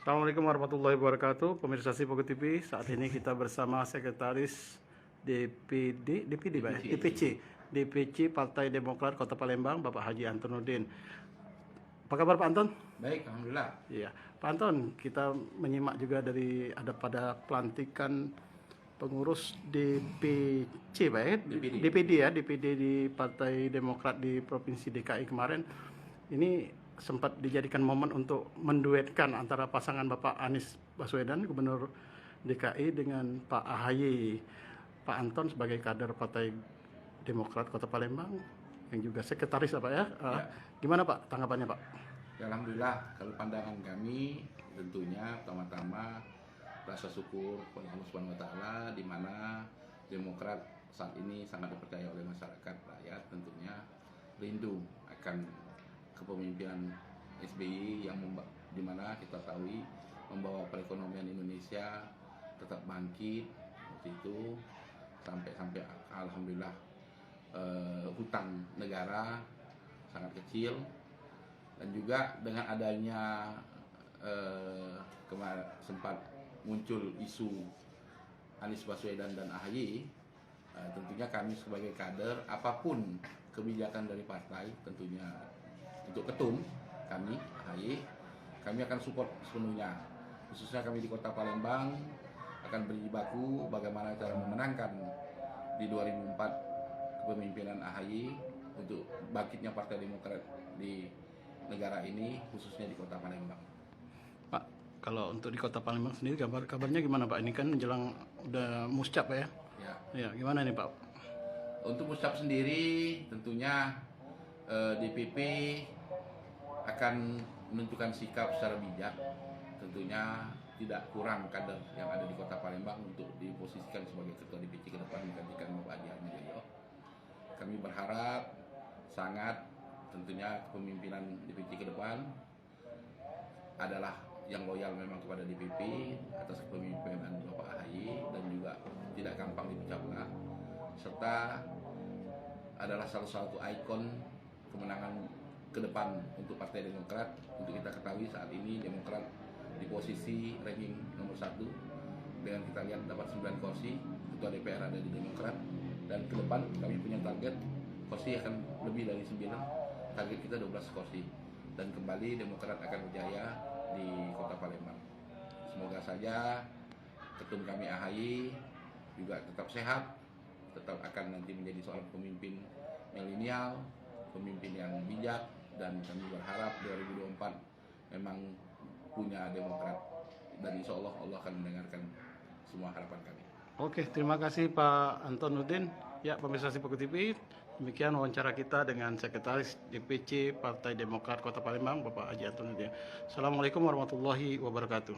Assalamualaikum warahmatullahi wabarakatuh. Pemirsa Sipogo TV, saat ini kita bersama Sekretaris DPC Partai Demokrat Kota Palembang, Bapak Haji Antonuddin. Apa kabar Pak Anton? Baik, alhamdulillah. Iya, Pak Anton, kita menyimak juga dari ada pada pelantikan pengurus DPC, Pak ya? DPD di Partai Demokrat di Provinsi DKI kemarin. Ini sempat dijadikan momen untuk menduetkan antara pasangan Bapak Anies Baswedan, Gubernur DKI, dengan Pak AHY. Pak Anton sebagai kader Partai Demokrat Kota Palembang, yang juga sekretaris Pak ya. Gimana Pak tanggapannya Pak? Ya, alhamdulillah, kalau pandangan kami tentunya pertama-tama rasa syukur kepada Allah Subhanahu wa taala, di mana Demokrat saat ini sangat dipercaya oleh masyarakat rakyat, tentunya rindu akan kepemimpinan SBY yang di mana kita tahu membawa perekonomian Indonesia tetap bangkit seperti itu, sampai alhamdulillah hutang negara sangat kecil, dan juga dengan adanya sempat muncul isu Anies Baswedan dan AHY, tentunya kami sebagai kader, apapun kebijakan dari partai, tentunya untuk ketum kami AHY, kami akan support sepenuhnya. Khususnya kami di Kota Palembang akan berjibaku bagaimana cara memenangkan di 2004 kepemimpinan AHY untuk bangkitnya Partai Demokrat di negara ini, khususnya di Kota Palembang. Pak, kalau untuk di Kota Palembang sendiri kabarnya gimana Pak? Ini kan menjelang udah muscap ya? Ya, gimana nih Pak? Untuk muscap sendiri tentunya DPP akan menentukan sikap secara bijak, tentunya tidak kurang kader yang ada di Kota Palembang untuk diposisikan sebagai ketua DPC ke depan menggantikan Bapak Haji Antonuddin. Kami berharap sangat tentunya kepemimpinan DPC ke depan adalah yang loyal memang kepada DPP atas kepemimpinan Bapak AHY, dan juga tidak gampang dipecah belah, serta adalah salah satu ikon kemenangan ke depan untuk Partai Demokrat. Untuk kita ketahui saat ini Demokrat di posisi ranking nomor 1 dengan kita lihat dapat 9 kursi, ketua DPR ada di Demokrat, dan ke depan kami punya target kursi akan lebih dari 9, target kita 12 kursi, dan kembali Demokrat akan berjaya di Kota Palembang. Semoga saja ketum kami AHY juga tetap sehat, tetap akan nanti menjadi seorang pemimpin milenial, pemimpin yang bijak, dan kami berharap 2024 memang punya Demokrat, dan insya Allah akan mendengarkan semua harapan kami. Oke, terima kasih Pak Antonuddin. Ya, pemirsa Sipogo TV, demikian wawancara kita dengan Sekretaris DPC Partai Demokrat Kota Palembang, Bapak Haji Antonuddin. Assalamualaikum warahmatullahi wabarakatuh.